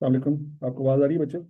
वालेकुम। आपको आवाज आ रही है बच्चों?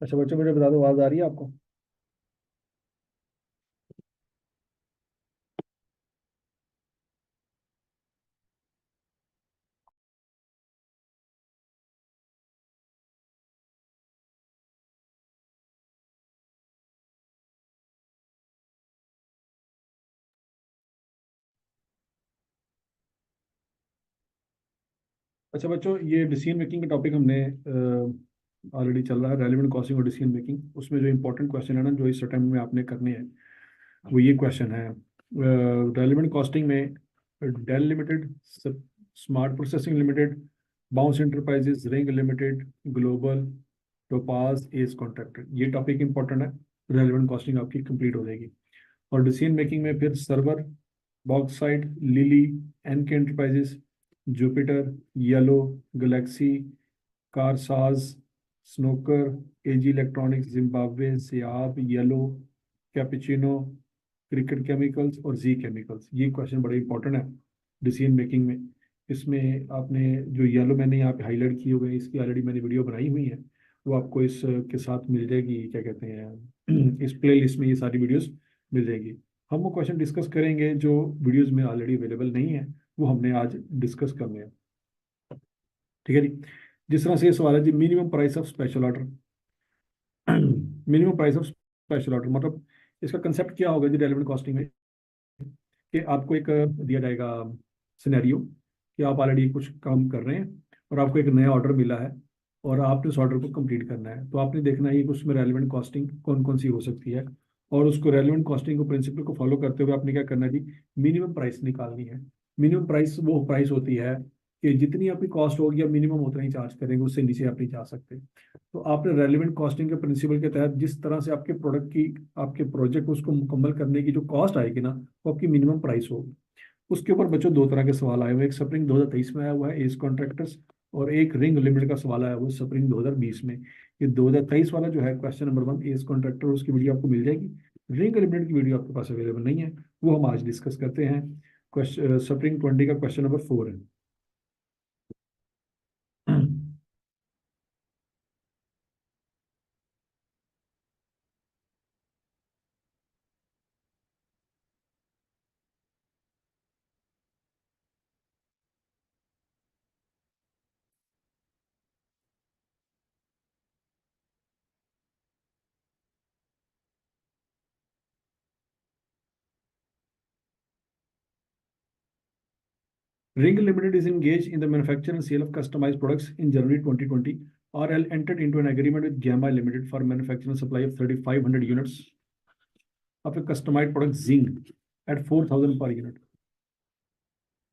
अच्छा बच्चों, मुझे बता दो, आवाज आ रही है आपको? अच्छा बच्चों, ये डिसीजन मेकिंग का टॉपिक हमने ऑलरेडी चल रहा है, रेलिवेंट कॉस्टिंग और डिसीजन मेकिंग। उसमें जो इंपॉर्टेंट क्वेश्चन है ना, जो इस अटेम्प्ट में आपने करने हैं, वो ये क्वेश्चन है। रेलिवेंट कॉस्टिंग में Dell limited, smart processing limited, bounce enterprises, ring limited, global, topaz, as contracted, ये टॉपिक इंपॉर्टेंट है। रेलिवेंट कॉस्टिंग आपकी कंप्लीट हो जाएगी। और डिसीजन मेकिंग में फिर server, bauxite, lily, NK enterprises, Jupiter, yellow, galaxy, Karsaz, snooker, AG electronics, Zimbabwe, सियाब, yellow, cappuccino, cricket chemicals और जी केमिकल्स। ये क्वेश्चन बड़े इंपॉर्टेंट है डिसीजन मेकिंग में। इसमें आपने जो येलो मैंने यहाँ पे हाईलाइट किए हुए हैं, इसकी ऑलरेडी मैंने वीडियो बनाई हुई है, वो आपको इस के साथ मिल जाएगी, क्या कहते हैं, इस प्ले लिस्ट में ये सारी वीडियोस मिल जाएगी। हम वो क्वेश्चन डिस्कस करेंगे जो वीडियोस में ऑलरेडी अवेलेबल नहीं है, वो हमने आज डिस्कस करने हैं। ठीक है जी। जिस तरह से ये सवाल है जी, minimum price of special order. Minimum price of special order मतलब इसका कंसेप्ट क्या होगा जी रेलेवेंट कॉस्टिंग में, कि आपको एक दिया जाएगा सिनेरियो कि आप ऑलरेडी कुछ काम कर रहे हैं और आपको एक नया ऑर्डर मिला है और आपने उस ऑर्डर को कंप्लीट करना है। तो आपने देखना है कि उसमें रेलेवेंट कॉस्टिंग कौन कौन सी हो सकती है, और उसको रेलेवेंट कॉस्टिंग को प्रिंसिपल को फॉलो करते हुए आपने क्या करना है जी, मिनिमम प्राइस निकालनी है। मिनिमम प्राइस वो प्राइस होती है कि जितनी आपकी कॉस्ट होगी आप मिनिमम उतना ही चार्ज करेंगे, उससे नीचे आप नहीं जा सकते। तो आपने रेलिवेंट कॉस्टिंग के प्रिंसिपल के तहत जिस तरह से आपके प्रोडक्ट की, आपके प्रोजेक्ट को उसको मुकम्मल करने की जो कॉस्ट आएगी ना, वो आपकी मिनिमम प्राइस होगी। उसके ऊपर बच्चों दो तरह के सवाल आए हुए हैं। एक स्प्रिंग 2023 में आया हुआ है, एज कॉन्ट्रैक्टर्स, और एक रिंग लिमिट का सवाल आया हुआ है स्प्रिंग 2020 में। ये 2023 वाला जो है क्वेश्चन नंबर 1, एज कॉन्ट्रैक्टर, उसकी वीडियो आपको मिल जाएगी। रिंग लिमिट की वीडियो आपके पास अवेलेबल नहीं है, वो हम आज डिस्कस करते हैं। क्वेश्चन स्प्रिंग 20 का क्वेश्चन नंबर 4 है। Ring Limited is engaged in the manufacture and sale of customized products in January 2020. RL entered into an agreement with Gamma Limited for manufacture and supply of 3,500 units of a customized product Zinc at 4,000 per unit.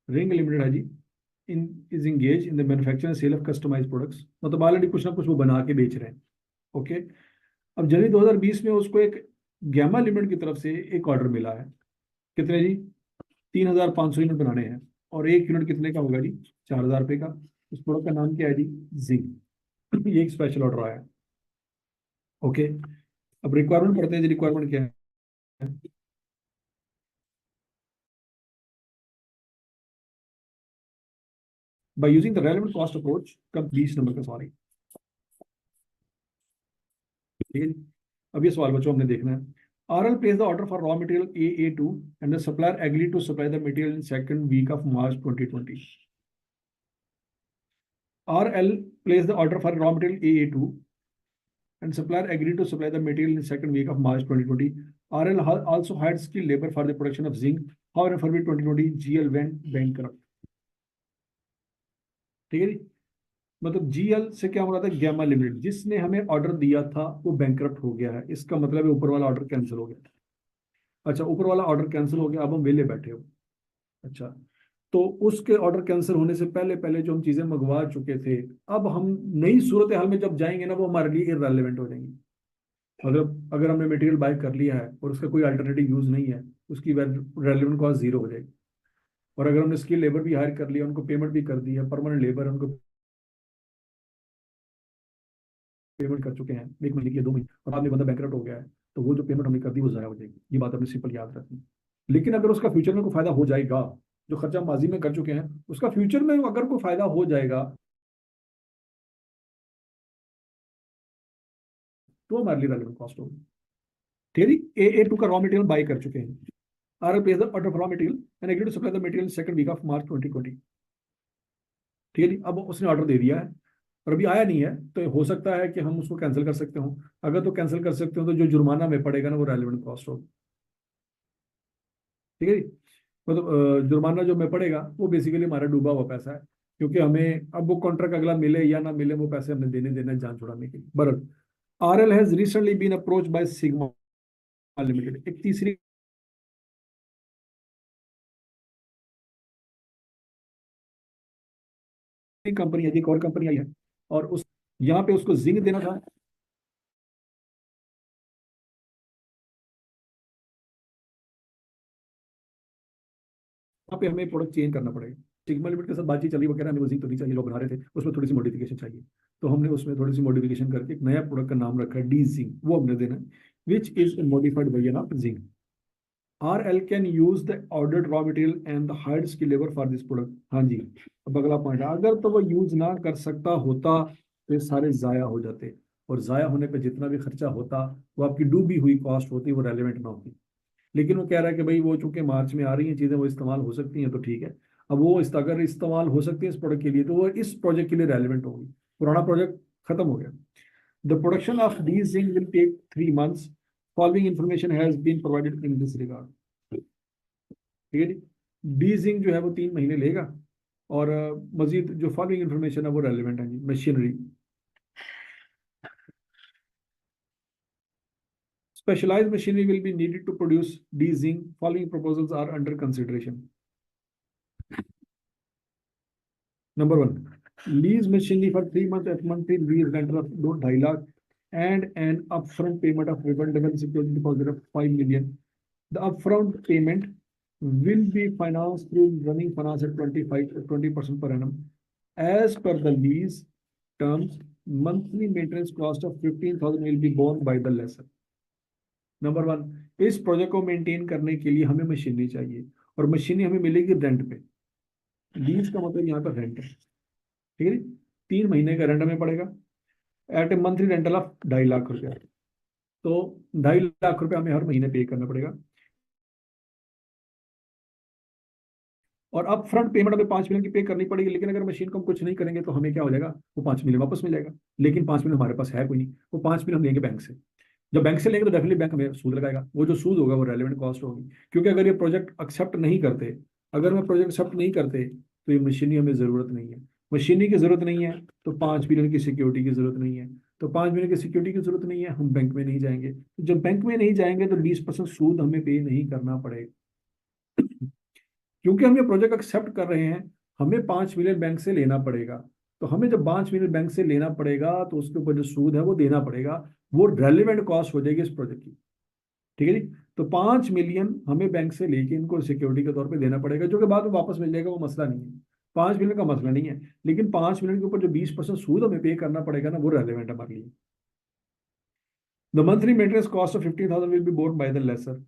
Ring Limited है जी, in is engage in the manufacture and sale of customized products, मतलब already कुछ ना कुछ वो बना के बेच रहे हैं। ओके। अब जनवरी 2020 में उसको एक गैमा लिमिटेड की तरफ से एक ऑर्डर मिला है। कितने जी? 3,500 यूनिट बनाने हैं, और एक यूनिट कितने का होगा जी? 4,000 रुपये का। उस प्रोडक्ट का नाम क्या है जी? जिंक। ये एक स्पेशल ऑर्डर आया। ओके, अब रिक्वायरमेंट पढ़ते हैं जी, रिक्वायरमेंट क्या है। By using the relevant cost approach, कब 20 नंबर का सवाल है। ठीक है जी। अब ये सवाल बच्चों हमने देखना है। RL place the order for raw material AA2 and the supplier agree to supply the material in second week of March 2020। RL place the order for raw material AA2 and supplier agreed to supply the material in second week of March 2020. RL also hired skilled labor for the production of zinc. However, in February 2020, GL went bankrupt. ठीक है जी। मतलब GL से क्या हो रहा था, gamma limited जिसने हमें ऑर्डर दिया था वो बैंकरप्ट हो गया है। इसका मतलब है ऊपर वाला ऑर्डर कैंसिल हो गया। अच्छा, ऊपर वाला ऑर्डर कैंसिल हो गया, अब हम वेले बैठे हो। अच्छा, तो उसके ऑर्डर कैंसिल होने से पहले पहले जो हम चीजें मंगवा चुके थे, अब हम नई सूरत हाल में जब जाएंगे ना, वो हमारे लिए इररेलेवेंट हो जाएंगी। अगर अगर हमने मटेरियल बाय कर लिया है और उसका कोई अल्टरनेटिव यूज नहीं है, उसकी रेलेवेंट कॉस्ट जीरो हो जाएगी। और अगर हमने स्किल लेबर भी हायर कर लिया, उनको पेमेंट भी कर दी है, परमानेंट लेबर है, उनको पेमेंट कर चुके हैं 1 महीने की 2 महीने, और बाद में बंदा बैंकरप्ट हो गया है, तो वो जो पेमेंट हमने कर दी वो जाया हो जाएगी। ये बात हमने सिंपल याद रखनी है। लेकिन अगर उसका फ्यूचर में कोई फायदा हो जाएगा, जो खर्चा माजी में कर चुके हैं उसका फ्यूचर में अगर कोई फायदा हो जाएगा, तो हमारे लिए रेलेवेंट कॉस्ट होगी। ठीक है। A2 का रॉ मटेरियल बाय कर चुके हैं। RL pays the order for raw material and agreed to supply the material in second week of March 2020। ठीक है जी। अब उसने ऑर्डर दे दिया है और अभी आया नहीं है, तो हो सकता है कि हम उसको कैंसिल कर सकते हो। अगर तो कैंसिल कर सकते हो तो जो जुर्माना में पड़ेगा ना वो रेलेवेंट कॉस्ट होगा। ठीक है जी। मतलब जुर्माना जो में पड़ेगा वो बेसिकली हमारा डूबा हुआ पैसा है, क्योंकि हमें अब वो कॉन्ट्रैक्ट अगला मिले या ना मिले, वो पैसे हमने देने देना है जान छुड़ाने के लिए। बरत RL has recently been approach by Sigma limited, एक तीसरी कंपनी है, एक और कंपनी आई है, और उस यहाँ पे उसको जिंक देना था। वहाँ पे हमें प्रोडक्ट चेंज करना पड़ेगा। सिग्मा लिमिटेड के साथ बातचीत चली, वगैरह हमें वो जिंक तो नहीं चाहिए, लोग बना रहे थे, उसमें थोड़ी सी मॉडिफिकेशन चाहिए। तो हमने उसमें थोड़ी सी मॉडिफिकेशन करके एक नया प्रोडक्ट का नाम रखा है डी जिंक, वो हमने देना है, which is modified version of zinc. RL can use the ordered raw material and the hired skill labour for this product. हाँ जी। अब अगला पॉइंट है, अगर तो वो यूज ना कर सकता होता तो ये सारे जाया हो जाते, और जाया होने पे जितना भी खर्चा होता वो आपकी डूबी हुई कॉस्ट होती, वो रेलिवेंट ना होती। लेकिन वो कह रहा है कि भाई वो चूंकि मार्च में आ रही हैं चीजें, वो इस्तेमाल हो सकती हैं, तो ठीक है। अब वो अगर इस्तेमाल हो सकती है इस प्रोडक्ट के लिए, तो वो इस प्रोजेक्ट के लिए रेलिवेंट होगी। पुराना प्रोजेक्ट खत्म हो गया। The production of these zinc will take 3 months। Following information has been provided in this regard. ठीक है जी। डी जिंक जो है वो 3 महीने लेगा, और मजीद जो फॉलोइंग इंफॉर्मेशन है वो रेलिवेंट है जी। Machinery, specialized machinery will be needed to produce D zinc. Following proposals are under consideration. Number one, lease machinery for 3 months at monthly lease rental of 2.5 lakh and an upfront payment of refundable security deposit of 5 million. The upfront payment will be financed through running finance at 25 to 20% per annum. As per the lease terms, monthly maintenance cost of 15,000 will be borne by the lessor. Number one, इस project को maintain करने के लिए हमें machinery चाहिए, और machinery हमें मिलेगी रेंट पे। लीज का मतलब यहाँ पर रेंट है। ठीक है जी। 3 महीने का रेंट हमें पड़ेगा at a monthly rental of 2.5 lakh रुपया। तो 2.5 लाख रुपया हमें हर महीने पे करना पड़ेगा, और अब फ्रंट पेमेंट हमें 5 मिलियन की पे करनी पड़ेगी। लेकिन अगर मशीन को हम कुछ नहीं करेंगे तो हमें क्या हो जाएगा, वो 5 मिलियन वापस मिल जाएगा। लेकिन 5 मिलियन हमारे पास है कोई नहीं, वो 5 मिलियन हम लेंगे बैंक से। जब बैंक से लेंगे तो डेफिनेटली बैंक हमें सूद लगाएगा, वो जो सूद होगा वो रेलेवेंट कॉस्ट होगी। क्योंकि अगर ये प्रोजेक्ट एक्सेप्ट नहीं करते, अगर मैं प्रोजेक्ट एक्सेप्ट नहीं करते, तो ये मशीनरी हमें जरूरत नहीं है। मशीनरी की जरूरत नहीं है तो 5 मिलियन की सिक्योरिटी की जरूरत नहीं है। तो 5 मिलियन की सिक्योरिटी की जरूरत नहीं है, हम बैंक में नहीं जाएंगे। तो जब बैंक में नहीं जाएंगे तो 20% सूद हमें पे नहीं करना पड़ेगा। क्योंकि हम ये प्रोजेक्ट एक्सेप्ट कर रहे हैं, हमें 5 मिलियन बैंक से लेना पड़ेगा। तो हमें जब 5 मिलियन बैंक से लेना पड़ेगा तो उसके ऊपर जो सूद है वो देना पड़ेगा, वो रेलिवेंट कॉस्ट हो जाएगी इस प्रोजेक्ट की। ठीक है जी। तो 5 मिलियन हमें बैंक से लेके इनको सिक्योरिटी के तौर पे देना पड़ेगा, जो कि बाद में वापस मिल जाएगा, वो मसला नहीं है। 5 मिलियन का मसला नहीं है, लेकिन 5 मिलियन के ऊपर जो 20% सूद हमें पे करना पड़ेगा ना, वो रेलिवेंट है हमारे लिए। The monthly maintenance cost of 15,000 will be borne by the lessor.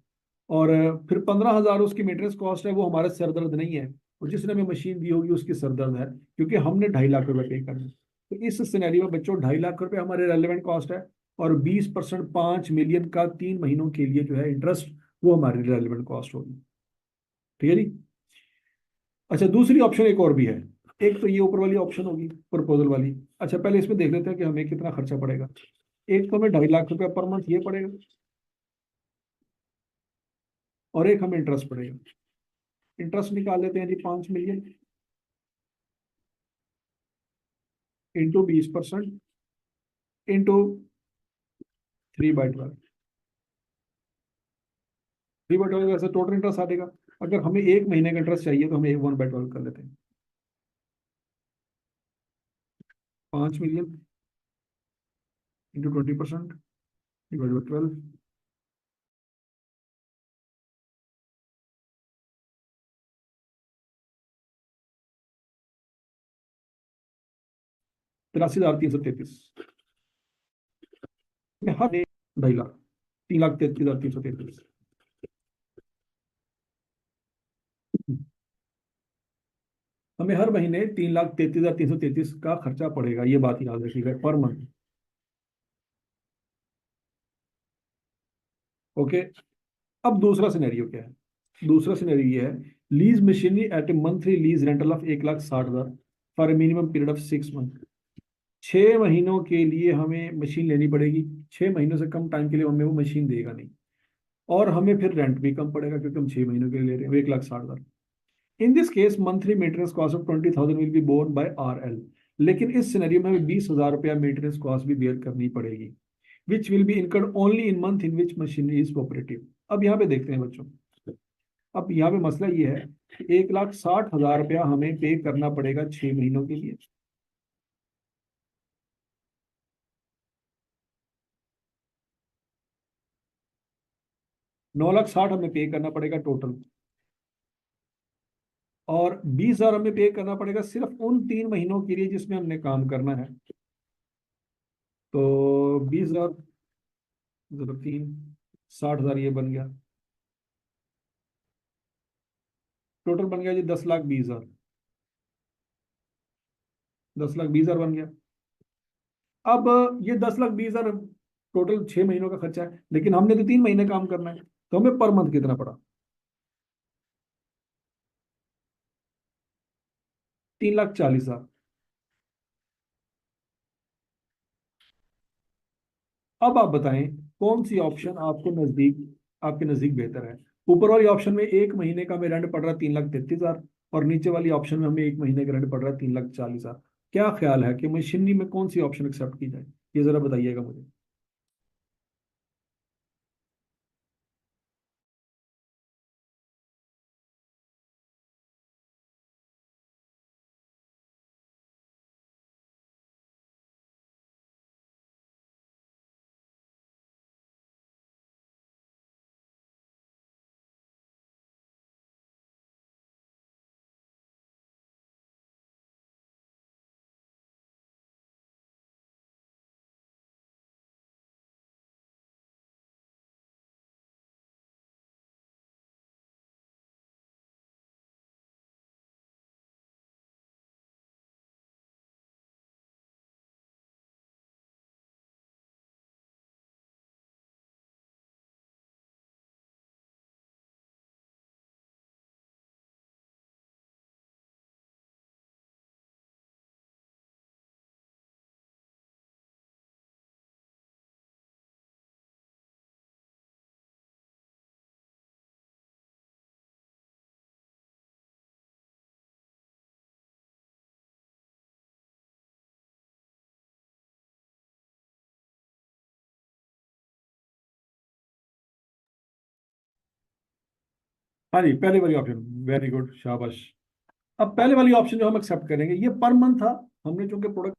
और फिर 15,000 उसकी मेंटेनेंस कॉस्ट है, वो हमारा सरदर्द नहीं है, और जिसने हमें मशीन दी होगी उसकी सरदर्द है, क्योंकि हमने 2.5 लाख रुपए पे करना है। तो इस सिनेरियो में बच्चों 2.5 लाख रुपए हमारे रेलिवेंट कॉस्ट है, और 20% 5 मिलियन का 3 महीनों के लिए जो है इंटरेस्ट, वो हमारी रेलिवेंट कॉस्ट होगी। ठीक है जी। अच्छा, दूसरी ऑप्शन एक और भी है। एक तो ये ऊपर वाली ऑप्शन होगी, प्रपोजल वाली। अच्छा, पहले इसमें देख लेते हैं कि हमें कितना खर्चा पड़ेगा। एक तो हमें 2.5 लाख रुपया पर मंथ ये पड़ेगा, और एक हमें इंटरेस्ट पड़ेगा। इंटरेस्ट निकाल लेते हैं जी, 5 मिलियन इंटू 20% इंटू 3/12। 3/12 ऐसे टोटल इंटरेस्ट आ जाएगा। अगर हमें 1 महीने का इंटरेस्ट चाहिए तो हमें 1/12 कर लेते हैं। 5 मिलियन इंटू 20% डिवाइड बाई 12, 83,333। हाँ, 2.5 लाख, 3,33,333। हमें हर महीने 3,33,333 का खर्चा पड़ेगा, ये बात याद रखिएगा, पर मंथ। ओके। अब दूसरा सिनेरियो क्या है? दूसरा सिनेरियो ये है, lease machinery at a monthly lease rental of 1,60,000 for a minimum period of 6 month. 6 महीनों के लिए हमें मशीन लेनी पड़ेगी। 6 महीनों से कम टाइम के लिए हमें वो मशीन देगा नहीं, और हमें फिर रेंट भी कम पड़ेगा, क्योंकि हम 6 महीनों के लिए ले रहे हैं, 1,60,000। In this case monthly maintenance cost of 20,000 will be borne by RL। लेकिन इस सिनेरियो में हमें 20,000 रुपया मेंटेनेंस कॉस्ट भी बेयर करनी पड़ेगी, which will be incurred only in month in which machinery is operative. अब यहाँ पे देखते हैं बच्चों, अब यहाँ पे मसला ये है कि 1,60,000 रुपया हमें पे करना पड़ेगा 6 महीनों के लिए। 9,60,000 हमें पे करना पड़ेगा टोटल, और 20,000 हमें पे करना पड़ेगा सिर्फ उन 3 महीनों के लिए जिसमें हमने काम करना है। तो 20,000 मतलब 3, 60,000 ये बन गया। टोटल बन गया जी 10,20,000। 10,20,000 बन गया। अब ये 10,20,000 टोटल 6 महीनों का खर्चा है, लेकिन हमने तो 3 महीने काम करना है, तो हमें पर मंथ कितना पड़ा? 3,40,000। अब आप बताएं कौन सी ऑप्शन आपके नजदीक बेहतर है। ऊपर वाली ऑप्शन में 1 महीने का हमें रेंट पड़ रहा है 3,33,000, और नीचे वाली ऑप्शन में हमें 1 महीने का रेंट पड़ रहा है 3,40,000। क्या ख्याल है कि मशीनरी में कौन सी ऑप्शन एक्सेप्ट की जाए? ये जरा बताइएगा मुझे। हाँ जी, पहले वाली ऑप्शन, वेरी गुड, शाबाश। अब पहले वाली ऑप्शन जो हम एक्सेप्ट करेंगे, ये पर मंथ था। हमने चूंकि प्रोडक्ट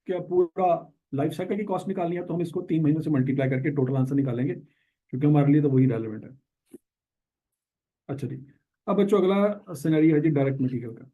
का पूरा लाइफ साइकिल की कॉस्ट निकालनी है, तो हम इसको 3 महीनों से मल्टीप्लाई करके टोटल आंसर निकालेंगे, क्योंकि हमारे लिए तो वही रेलिवेंट है। अच्छा जी। अब बच्चों, अगला सिनेरियो है जी डायरेक्ट मटेरियल का।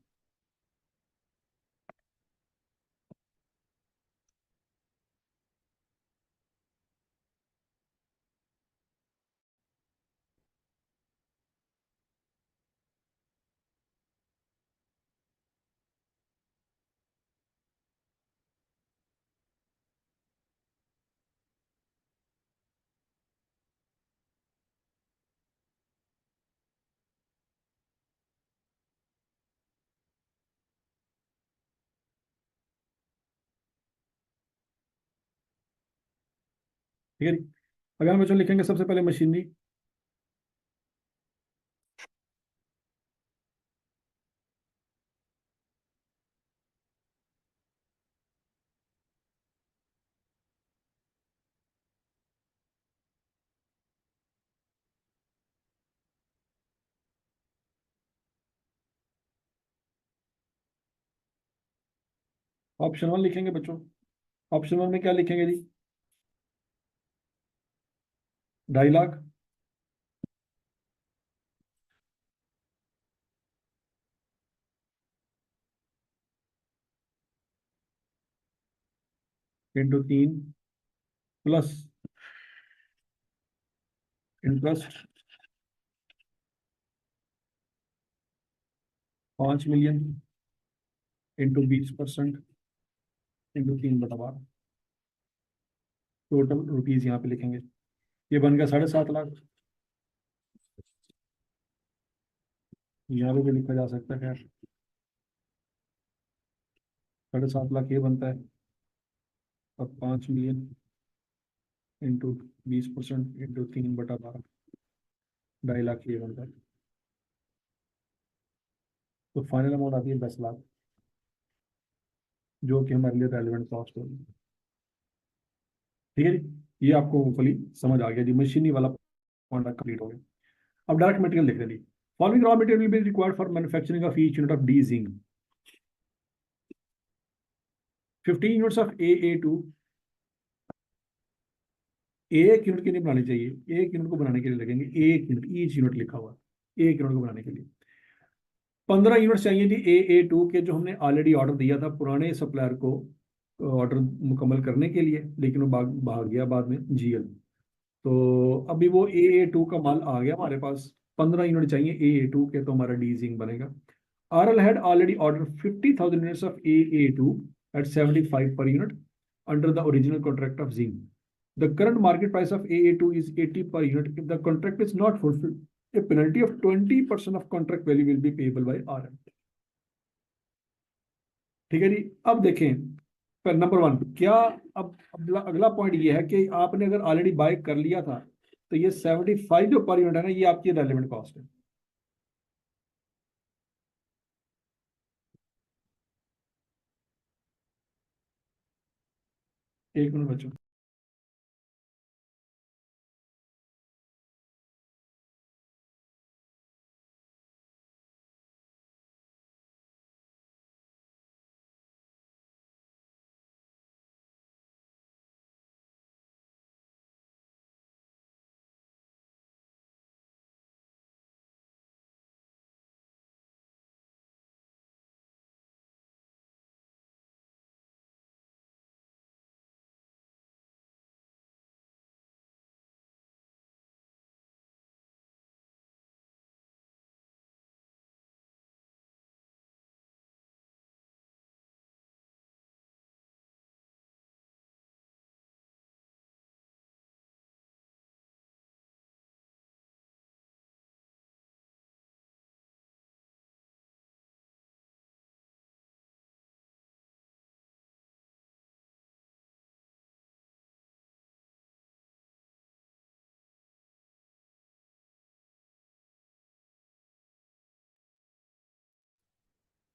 ठीक है जी। अगर हम बच्चों लिखेंगे सबसे पहले मशीनरी, ऑप्शन वन लिखेंगे बच्चों। ऑप्शन वन में क्या लिखेंगे जी? 2.5 lakh into 3 plus interest 5 million into 20% into 3/12, total rupees यहाँ पे लिखेंगे। ये बन गया 7.5 लाख। यहाँ पे भी लिखा जा सकता है, खैर 7.5 लाख ये बनता है, और 5 मिलियन इंटू 20% इंटू 3/12, 2.5 लाख ये बनता है। तो फाइनल अमाउंट आती है 10 लाख, जो कि हमारे लिए रेलिवेंट कॉस्ट होगी। ठीक है जी, ये आपको होपफुली समझ आ गया जी, मशीनी वाला पॉइंट कंप्लीट हो गया। अब डायरेक्ट मटेरियल देख लेंगे। Following raw material will be required for manufacturing of each unit of D zinc. 15 units of AA2। एक यूनिट के लिए बनानी चाहिए, एक यूनिट को बनाने के लिए लगेंगे, एक यूनिट, ईच यूनिट लिखा हुआ है, एक यूनिट को बनाने के लिए 15 यूनिट चाहिए जी AA2 के, जो हमने ऑलरेडी ऑर्डर दिया था पुराने सप्लायर को ऑर्डर मुकम्मल करने के लिए, लेकिन वो भाग गया बाद में GL। तो अभी वो AA2 का माल आ गया हमारे पास, 15 यूनिट चाहिए AA2 के, तो हमारा डी जिंक बनेगा। RL had already ordered 50,000 units of AA2 at 75 per unit under the original contract of zinc. The current market price of AA2 is 80 per unit. If the contract is not fulfilled, a penalty of 20% of contract value will be payable by RL. ठीक है जी। अब देखें, number one क्या, अब अगला point ये है कि आपने अगर ऑलरेडी बाय कर लिया था, तो ये 75 जो पर यूनिट है ना, ये आपकी रेलिवेंट कॉस्ट है। एक मिनट बच्चों।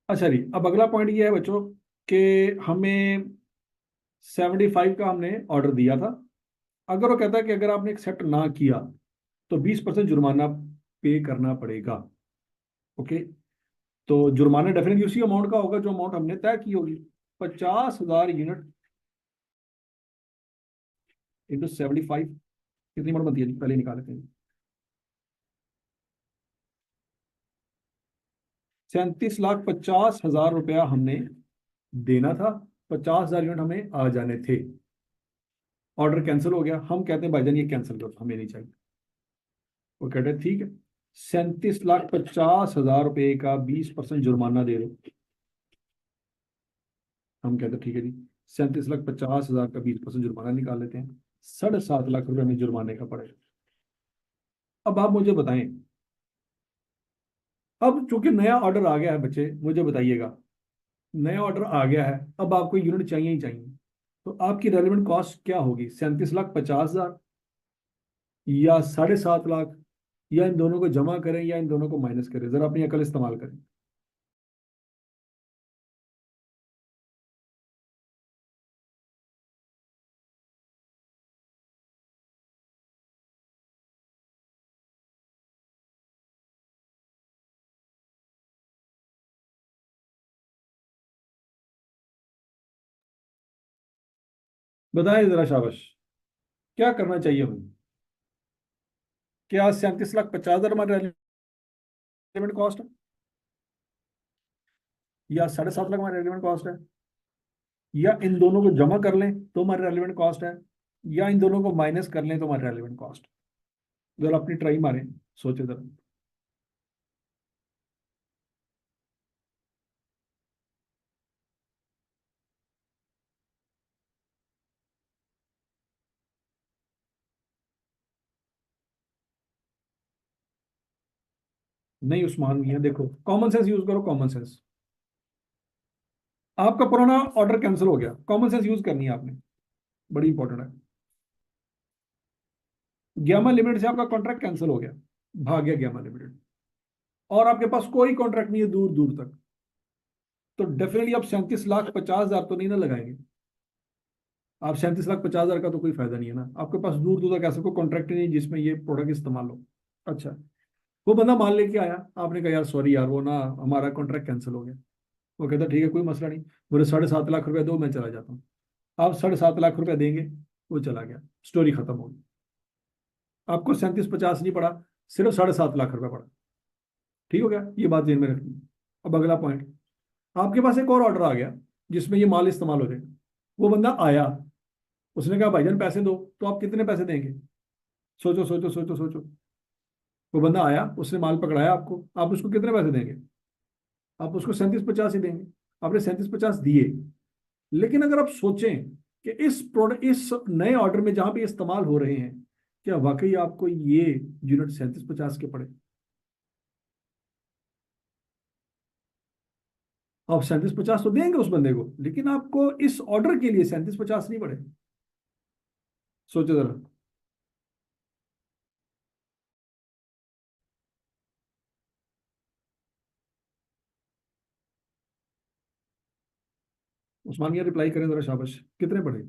अच्छा जी, अब अगला पॉइंट ये है बच्चों कि हमें 75 का हमने ऑर्डर दिया था। अगर वो कहता है कि अगर आपने एक्सेप्ट ना किया तो 20% जुर्माना पे करना पड़ेगा। ओके, तो जुर्माना डेफिनेटली उसी अमाउंट का होगा जो अमाउंट हमने तय की होगी। 50,000 यूनिट इंटू 75 कितनी अमाउंट बनती है जी? पहले निकाल लेते हैं। 37,50,000 रुपया हमने देना था, 50,000 यूनिट हमें आ जाने थे। ऑर्डर कैंसिल हो गया, हम कहते हैं भाईजान ये कैंसिल करो, हमें नहीं चाहिए। वो कहते हैं ठीक है, 37,50,000 रुपये का 20% जुर्माना दे दो। हम कहते हैं ठीक है जी, 37,50,000 का 20% जुर्माना निकाल लेते हैं, 7.5 लाख रुपए में जुर्माने का पड़ेगा। अब आप मुझे बताएं, अब चूंकि नया ऑर्डर आ गया है बच्चे, मुझे बताइएगा, नया ऑर्डर आ गया है, अब आपको यूनिट चाहिए ही चाहिए। तो आपकी रेलिवेंट कॉस्ट क्या होगी? 37,50,000 या 7.5 लाख, या इन दोनों को जमा करें या इन दोनों को माइनस करें? जरा अपनी अकल इस्तेमाल करें। बताएं जरा, शाबाश। क्या करना चाहिए हमें? क्या 37,50,000 हमारी रेलिवेंट कॉस्ट है, या 7.5 लाख हमारी रेलिवेंट कॉस्ट है, या इन दोनों को जमा कर लें तो हमारी रेलिवेंट कॉस्ट है, या इन दोनों को माइनस कर लें तो हमारी रेलिवेंट कॉस्ट? जरा अपनी ट्राई मारें, सोचे जरा। नहीं उस्मान मियां, देखो कॉमन सेंस यूज करो, कॉमन सेंस। आपका पुराना ऑर्डर कैंसिल हो गया, कॉमन सेंस यूज करनी है आपने, बड़ी इंपॉर्टेंट है। ग्यामा लिमिटेड से आपका कॉन्ट्रैक्ट कैंसिल हो गया, भाग गया ग्यामा लिमिटेड, और आपके पास कोई कॉन्ट्रैक्ट नहीं है दूर दूर तक, तो डेफिनेटली आप 37,50,000 तो नहीं ना लगाएंगे। आप 37,50,000 का तो कोई फायदा नहीं है ना, आपके पास दूर दूर तक ऐसा कोई कॉन्ट्रैक्ट ही नहीं जिसमें ये प्रोडक्ट इस्तेमाल हो। अच्छा, वो बंदा माल लेके आया, आपने कहा यार सॉरी यार, वो ना हमारा कॉन्ट्रैक्ट कैंसिल हो गया। वो कहता ठीक है कोई मसला नहीं, बोले 7.5 लाख रुपए दो, मैं चला जाता हूँ। आप 7.5 लाख रुपए देंगे, वो चला गया, स्टोरी खत्म हो गई। आपको 37,50 नहीं पड़ा, सिर्फ 7.5 लाख रुपए पड़ा। ठीक हो गया, ये बात ध्यान में रखनी। अब अगला पॉइंट, आपके पास एक और ऑर्डर आ गया जिसमें ये माल इस्तेमाल हो जाएगा। वो बंदा आया, उसने कहा भाईजान पैसे दो, तो आप कितने पैसे देंगे? सोचो सोचो सोचो सोचो। वो बंदा आया, उसने माल पकड़ाया आपको, आप उसको कितने पैसे देंगे? आप उसको 37,50 ही देंगे। आपने 37,50 दिए, लेकिन अगर आप सोचें कि इस प्रोडक्ट, इस नए ऑर्डर में जहां पे इस्तेमाल हो रहे हैं, क्या वाकई आपको ये यूनिट 37,50 के पड़े? आप 37,50 तो देंगे उस बंदे को, लेकिन आपको इस ऑर्डर के लिए 37,50 नहीं पड़े। सोचो जरा। उस्मानिया रिप्लाई करें जरा, शाबाश। कितने पड़े?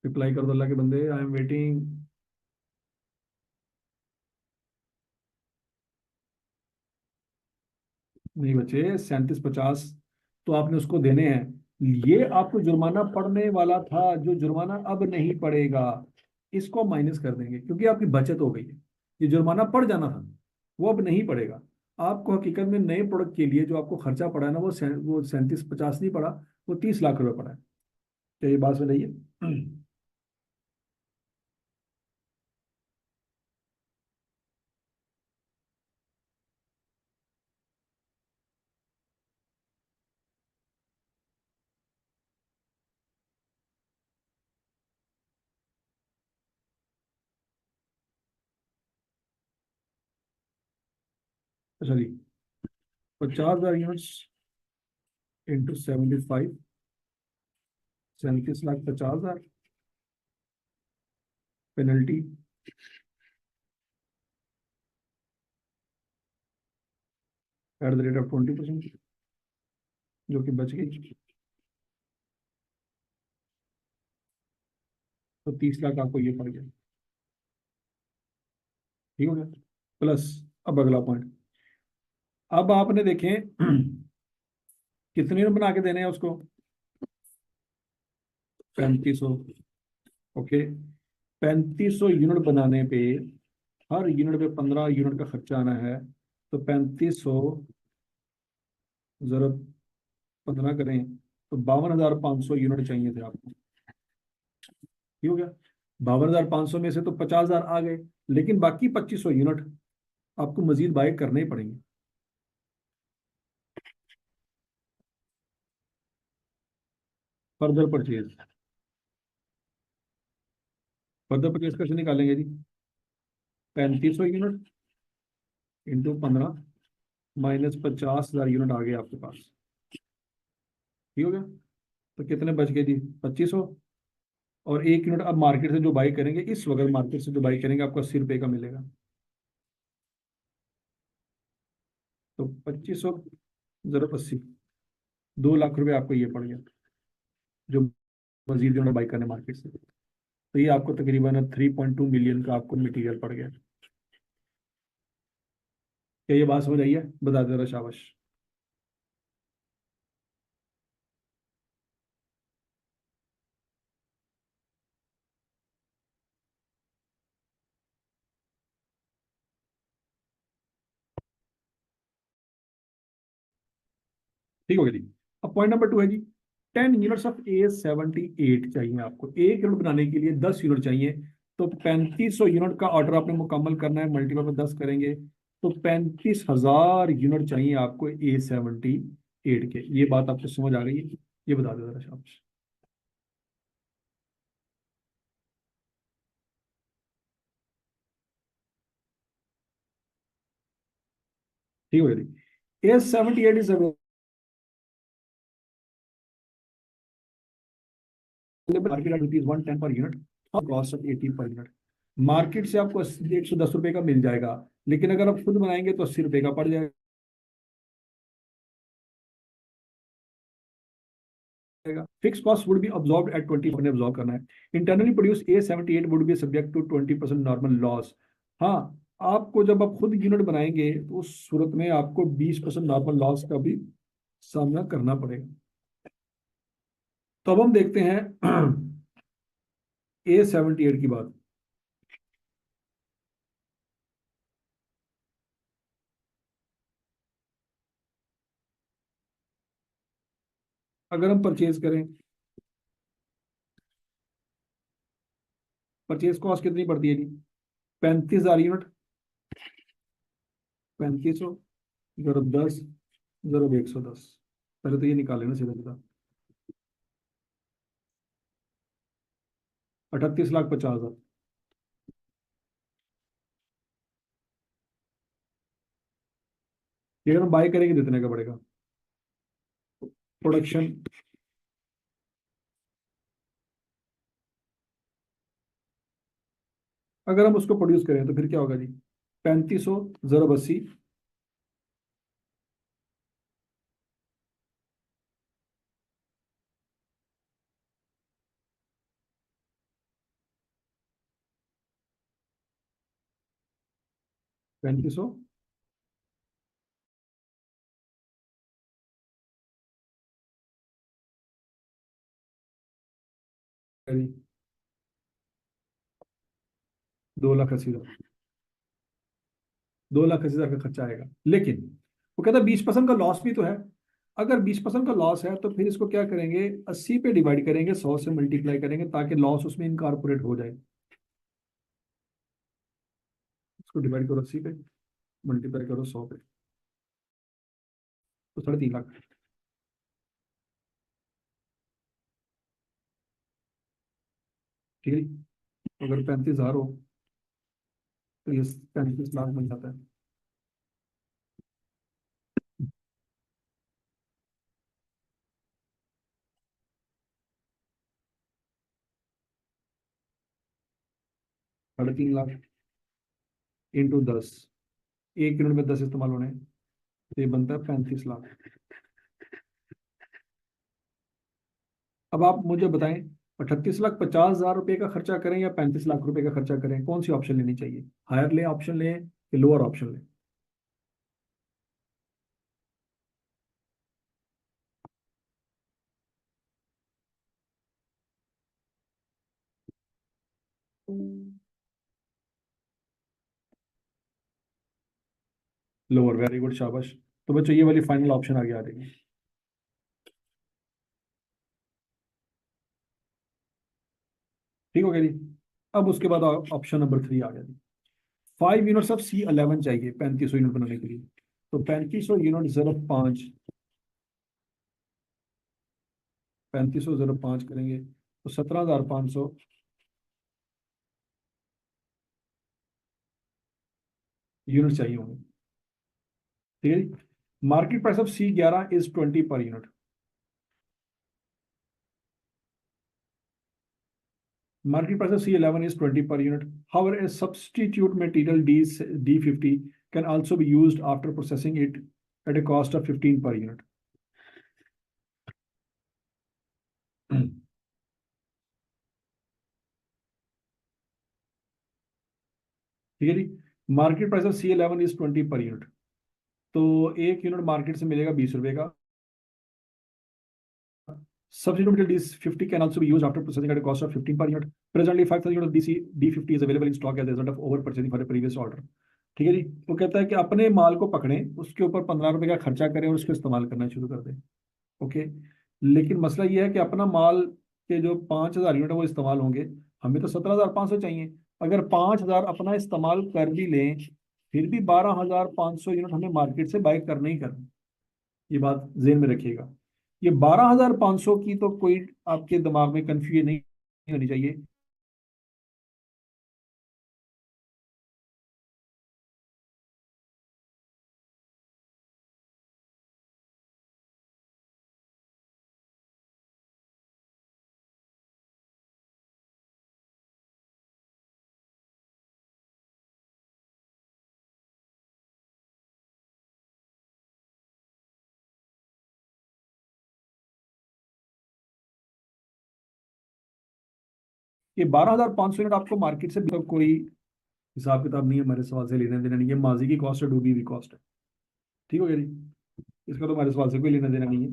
रिप्लाई कर दो अल्लाह के बंदे, आई एम वेटिंग। नहीं बचे 37,50 तो आपने उसको देने हैं। ये आपको जुर्माना पड़ने वाला था, जो जुर्माना अब नहीं पड़ेगा, इसको माइनस कर देंगे क्योंकि आपकी बचत हो गई है। ये जुर्माना पड़ जाना था, वो अब नहीं पड़ेगा। आपको हकीकत में नए प्रोडक्ट के लिए जो आपको खर्चा पड़ा है ना, वो 37,50 नहीं पड़ा, वो 30 लाख रुपए पड़ा है। क्या ये बात सही है? अच्छा जी, 50,000 units into 75, 37,50,000 penalty at the rate of 20%, जो कि बच गई। तो 30 लाख आपको ये पड़ गया। ठीक हो गया, प्लस अब अगला पॉइंट। अब आपने देखें कितने में बना के देने हैं उसको? 3500। ओके, 3500 यूनिट बनाने पे हर यूनिट पे 15 यूनिट का खर्चा आना है। तो 3500 जरा 15 करें तो 52,500 यूनिट चाहिए थे आपको। ठीक हो गया, 52,500 में से तो 50,000 आ गए, लेकिन बाकी 2500 यूनिट आपको मजीद बाय करने ही पड़ेंगे। Further purchase. फर्दर परचेज कैसे निकालेंगे जी? 3500 यूनिट इंटू 15 माइनस 50,000 यूनिट आ गए आपके पास। ठीक हो गया? तो कितने बच गए जी? 2500। और 1 यूनिट अब मार्केट से जो बाई करेंगे, इस वक्त मार्केट से जो बाई करेंगे आपको 80 रुपये का मिलेगा। तो 2500 जरा 80, 2 लाख रुपए आपको ये पड़ गया, जो मजीद यूनिट बाई करने मार्केट से। तो ये आपको तकरीबन 3.2 मिलियन का आपको मटीरियल पड़ गया। क्या ये बात समझ आई है? बता दे रहा, शाबाश। ठीक हो गया जी। अब पॉइंट नंबर 2 है जी, 10 यूनिट्स ऑफ A78 चाहिए आपको। 1 यूनिट बनाने के लिए 10 यूनिट चाहिए। तो 3500 यूनिट का ऑर्डर आपने मुकम्मल करना है, मल्टीपल में 10 करेंगे तो 35,000 यूनिट चाहिए आपको A78 के। ये बात आपको समझ आ गई है? ये बता दो जरा शाबाश। ठीक हो गया जी। A78 is available market at ₹110 per unit और cost of 80 per unit. Market से आपको 110 रुपये का मिल जाएगा, लेकिन अगर आप खुद बनाएंगे तो 80 रुपये का पड़ जाएगा। Fix cost would be absorbed at 20, अपने अब्सॉर्ब करना है। Internally produce A78 would be subject to 20% normal loss. हाँ, आपको जब आप खुद यूनिट बनाएंगे तो उस सूरत में आपको 20% नॉर्मल लॉस का भी सामना करना पड़ेगा। तो अब हम देखते हैं A78 की बात। अगर हम परचेज करें, परचेज कॉस्ट कितनी पड़ती है जी? 35,000 यूनिट, 3500 जरूर 10 जरूर 110। पहले तो ये निकाले ना सीधा सीधा। 38,50,000। ये अगर हम बाई करेंगे कितने का पड़ेगा? प्रोडक्शन, अगर हम उसको प्रोड्यूस करें तो फिर क्या होगा जी? 3500 जरूर 80, 3500 2,80,000, 2,80,000, 2,80,000 का खर्चा आएगा। लेकिन वो कहता है 20% का लॉस भी तो है। अगर 20% का लॉस है तो फिर इसको क्या करेंगे, 80 पे डिवाइड करेंगे, 100 से मल्टीप्लाई करेंगे ताकि लॉस उसमें इनकारपोरेट हो जाए। इसको डिवाइड करो 80 पे, मल्टीप्लाई करो 100 पे, तो 3.5 लाख। ठीक है जी? अगर 35,000 हो तो ये 35 लाख बन जाता है। 3.5 लाख इंटू 10, 1 यूनिट में 10 इस्तेमाल होने हैं, तो ये बनता है 35 लाख। अब आप मुझे बताएं, 38,50,000 रुपये का खर्चा करें या 35 लाख रुपए का खर्चा करें, कौन सी ऑप्शन लेनी चाहिए? हायर ले ऑप्शन लें कि लोअर ऑप्शन लें? लोअर, वेरी गुड, शाबाश। तो बच्चों ये वाली फाइनल ऑप्शन आगे आ रही है। ठीक हो गया जी। अब उसके बाद ऑप्शन नंबर 3 आ गया जी। 5 यूनिट्स ऑफ C11 चाहिए 3500 यूनिट बनाने के लिए। तो 3500 यूनिट जरूर 5, 3500 जरूर 5 करेंगे तो 17,500 यूनिट चाहिए होंगे। ठीक है जी। Market price of C11 is 20 per unit. Market price of C11 is 20 per unit. However, a substitute material D50 can also be used after processing it at a cost of 15 per unit. ठीक है जी। Market price of C11 is 20 per unit. तो एक unit market से मिलेगा 20 रुपए का। Substitute material D50 can also be used after processing at a cost of 15 per unit. Presently, 5,000 units of D50 is available in stock as a result of over purchasing for a previous order. ठीक है जी। वो कहता है कि अपने माल को पकड़ें, उसके ऊपर 15 रुपए का खर्चा करें और उसको इस्तेमाल करना शुरू कर दें। ओके। लेकिन मसला ये है कि अपना माल के जो 5,000 यूनिट है वो इस्तेमाल होंगे, हमें तो 17,500 चाहिए। अगर 5,000 अपना इस्तेमाल कर भी लें, फिर भी 12,500 यूनिट हमें मार्केट से बाय करना ही करना। ये बात जेहन में रखिएगा। ये 12,500 की तो कोई आपके दिमाग में कंफ्यूजन नहीं होनी चाहिए। ये 12,500 यूनिट आपको मार्केट से तो कोई हिसाब किताब नहीं है, हमारे सवाल से लेना देना नहीं है। माजी की कॉस्ट है, डूबी हुई कॉस्ट है। ठीक हो गया जी। इसका तो हमारे सवाल से कोई लेना देना नहीं है।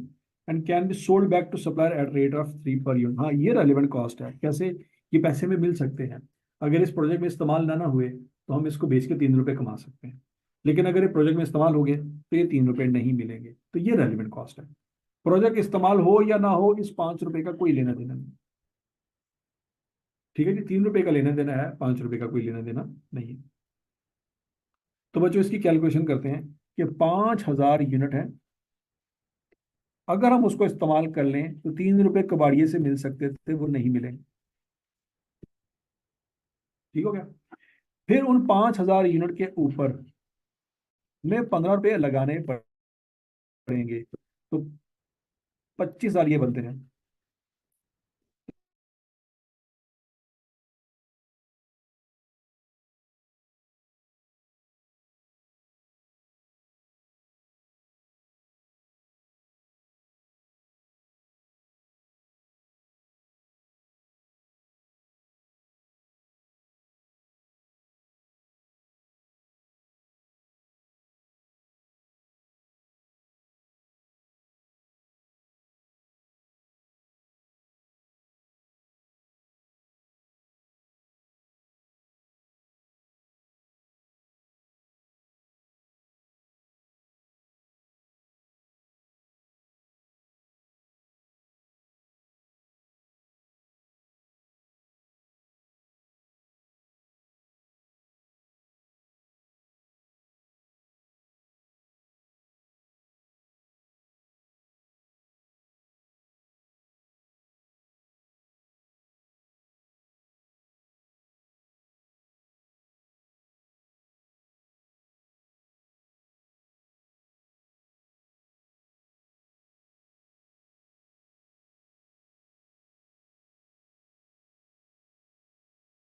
And can be sold back to supplier at rate of 3 per unit. हाँ, ये रेलिवेंट कॉस्ट है। कैसे ये पैसे में मिल सकते हैं? अगर इस प्रोजेक्ट में इस्तेमाल ना हुए तो हम इसको बेच के 3 रुपए कमा सकते हैं, लेकिन अगर ये प्रोजेक्ट में इस्तेमाल हो गए तो ये 3 रुपए नहीं मिलेंगे। तो ये रेलिवेंट कॉस्ट है। प्रोजेक्ट इस्तेमाल हो या ना हो, इस 5 रुपए का कोई लेना देना नहीं। ठीक है जी। 3 रुपए का लेना देना है, 5 रुपए का कोई लेना देना नहीं है। तो बच्चों इसकी कैलकुलेशन करते हैं कि 5,000 यूनिट है। अगर हम उसको इस्तेमाल कर लें तो 3 रुपए कबाड़िए से मिल सकते थे, वो नहीं मिलेंगे। ठीक हो गया। फिर उन 5,000 यूनिट के ऊपर में 15 रुपए लगाने पड़ेंगे, तो 25,000 ये बनते हैं।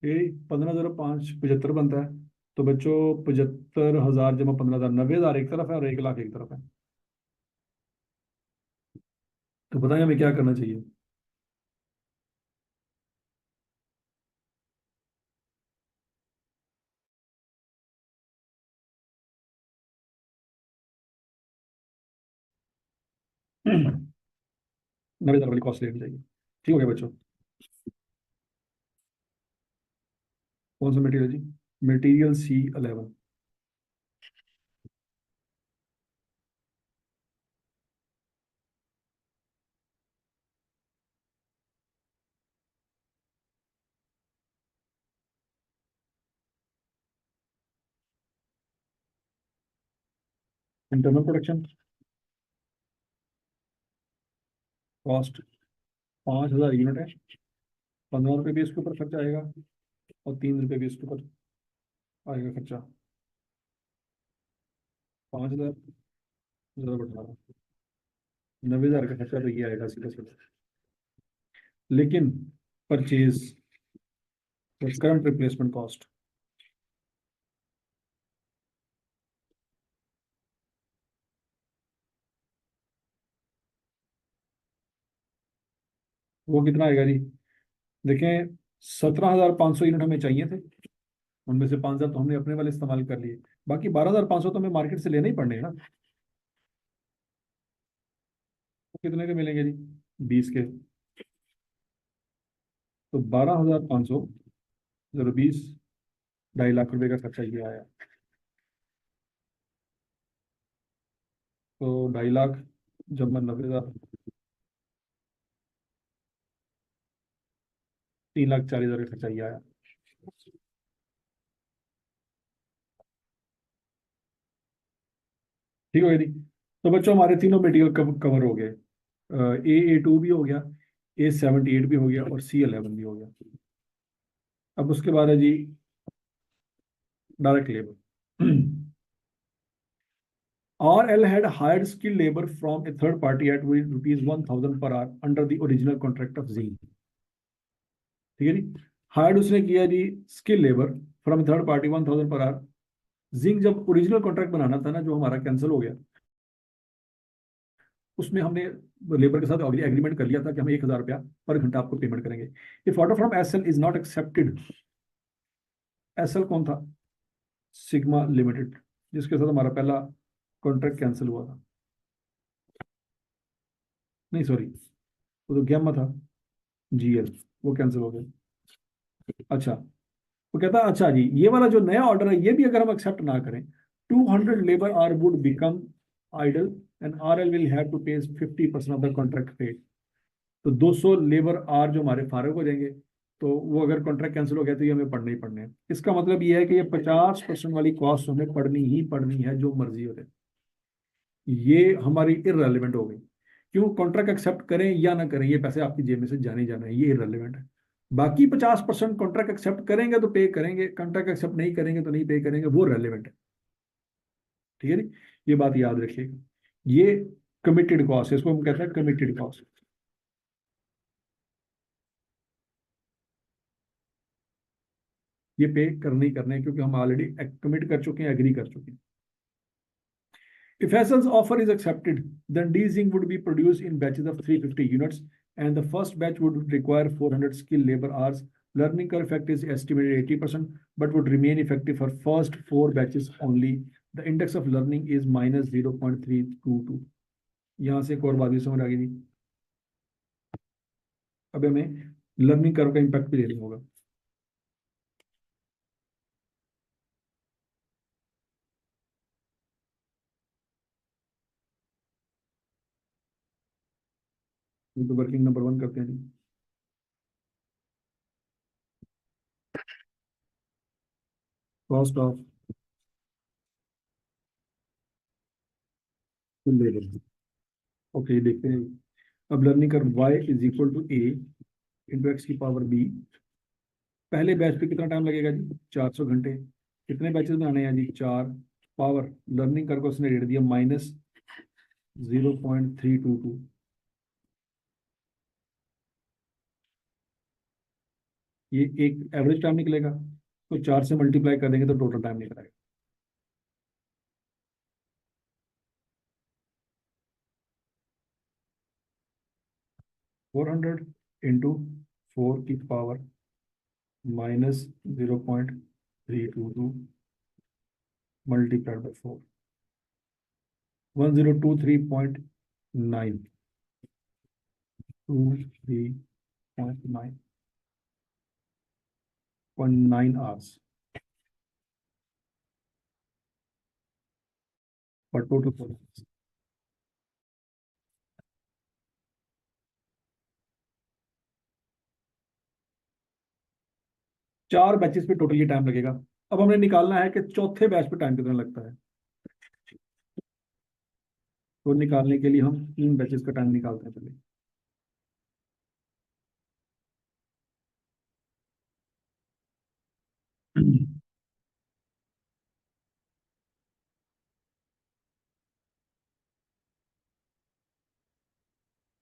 ये 15,005 75 बनता है। तो बच्चों 75,000 जमा 15,000, 90,000 एक तरफ है और 1 लाख एक तरफ है। तो बताएं हमें क्या करना चाहिए? नब्बे हजार वाली कॉस्ट लेनी चाहिए। ठीक हो गया बच्चों। कौन सा मटेरियल जी? Material C11। Internal production cost 5,000 unit है। 15 रुपये भी इसके ऊपर खर्चा आएगा और 3 रुपये भी इसके ऊपर आएगा खर्चा। 5,000 ज़रा बढ़ा रहा हूँ, 90,000 का खर्चा तो ये आएगा सीधा सीधा। लेकिन परचेज करंट रिप्लेसमेंट कॉस्ट, वो कितना आएगा जी? देखें, 17,500 यूनिट हमें चाहिए थे, उनमें से 5,000 तो हमने अपने वाले इस्तेमाल कर लिए, बाकी 12,500 तो हमें मार्केट से लेने ही पड़ने हैं ना। तो कितने के मिलेंगे जी? 20 के। तो 12,500 जरा 20, 2.5 लाख रुपए का खर्चा ये आया। तो 2.5 लाख जब मैं 90,000, 3,40,000 का खर्चा ये आया। ठीक हो गया जी। तो बच्चों हमारे तीनों मटेरियल कवर हो गए, A2 भी हो गया, A78 भी हो गया, और C11 भी हो गया। अब उसके बाद है जी direct labour. RL had hired skilled labor from a third party at rupees 1,000 per hour under the original contract of Zing। ठीक है जी। हायर्ड उसने किया जी skill labour from third party 1,000 per hour. Zinc जब ओरिजिनल कॉन्ट्रैक्ट बनाना था ना, जो हमारा कैंसिल हो गया, उसमें हमने लेबर के साथ एग्रीमेंट कर लिया था कि हम 1,000 रुपया पर घंटा आपको पेमेंट करेंगे। If order from S L is not accepted, S L कौन था? सिग्मा लिमिटेड, जिसके साथ हमारा पहला कॉन्ट्रैक्ट कैंसिल हुआ था। नहीं सॉरी, वो तो गैमा था, GL, वो कैंसिल हो गया। अच्छा, वो कहता है अच्छा जी, ये वाला जो नया ऑर्डर है ये भी अगर हम एक्सेप्ट ना करें, 200 labour are would become idle and RL will have to pay 50% of the contract rate. तो 200 लेबर आर जो हमारे फारग हो जाएंगे, तो वो अगर कॉन्ट्रैक्ट कैंसिल हो गया तो ये हमें पढ़ने ही पड़ने हैं। इसका मतलब ये है कि ये 50% वाली कॉस्ट हमें पढ़नी ही पढ़नी है, जो मर्जी हो जाए। ये हमारी इररेलेवेंट हो गई। क्यों? कॉन्ट्रैक्ट एक्सेप्ट करें या ना करें, ये पैसे आपकी जेब में से जाने ही जाना है, ये इररेलेवेंट है। बाकी 50% कॉन्ट्रैक्ट एक्सेप्ट करेंगे तो पे करेंगे, कॉन्ट्रैक्ट एक्सेप्ट नहीं करेंगे तो नहीं पे करेंगे, वो रेलेवेंट है। ठीक है नी? ये बात याद रखिएगा। ये कमिटेड कॉस्ट है, इसको हम कहते हैं कमिटेड कॉस्ट। ये पे करने ही करने हैं, क्योंकि हम ऑलरेडी कमिट कर चुके हैं, एग्री कर चुके हैं। If Hassel's offer is accepted, then D-Zinc would be produced in batches of 350 units, and the first batch would require 400 skilled labor hours. Learning curve effect is estimated 80%, but would remain effective for first 4 batches only. The index of learning is minus 0.322। यहाँ से एक और बात भी समझ आ गई थी। अब हमें लर्निंग कर्व का इम्पैक्ट भी लेना होगा। तो वर्किंग नंबर 1 करते हैं। Cost of labour. ओके, देखते हैं। अब learning curve y is equal to a into x की पावर b। पहले बैच पे कितना टाइम लगेगा जी? 400 घंटे। कितने बैचेस बनाने हैं जी? 4। पावर लर्निंग कर को उसने रेट दिया -0.322। ये एक एवरेज टाइम निकलेगा, तो 4 से मल्टीप्लाई कर देंगे तो टोटल टाइम निकलेगा। 400 इंटू 4 की power -0.322 multiplied by 4, 1023.9, 23.9 hours per total. 4 batches पे टोटल ये टाइम लगेगा। अब हमने निकालना है कि चौथे बैच पे टाइम कितना लगता है। तो निकालने के लिए हम 3 बैचेस का टाइम निकालते हैं पहले।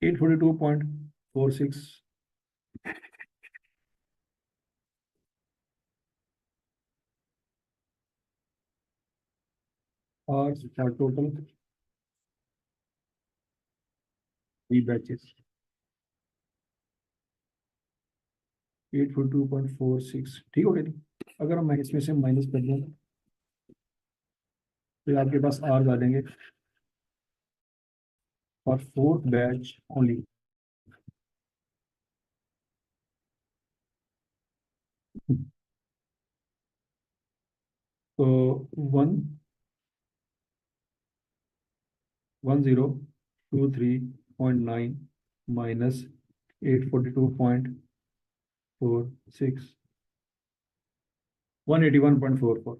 842.46 hours for total 3 batches. 842.46 ठीक हो गया नहीं? अगर हम इसमें से माइनस कर दें तो आपके पास आवर्स आ जाएंगे फॉर फोर्थ बैच ओनली। तो 1023.9 माइनस 842.46 181.44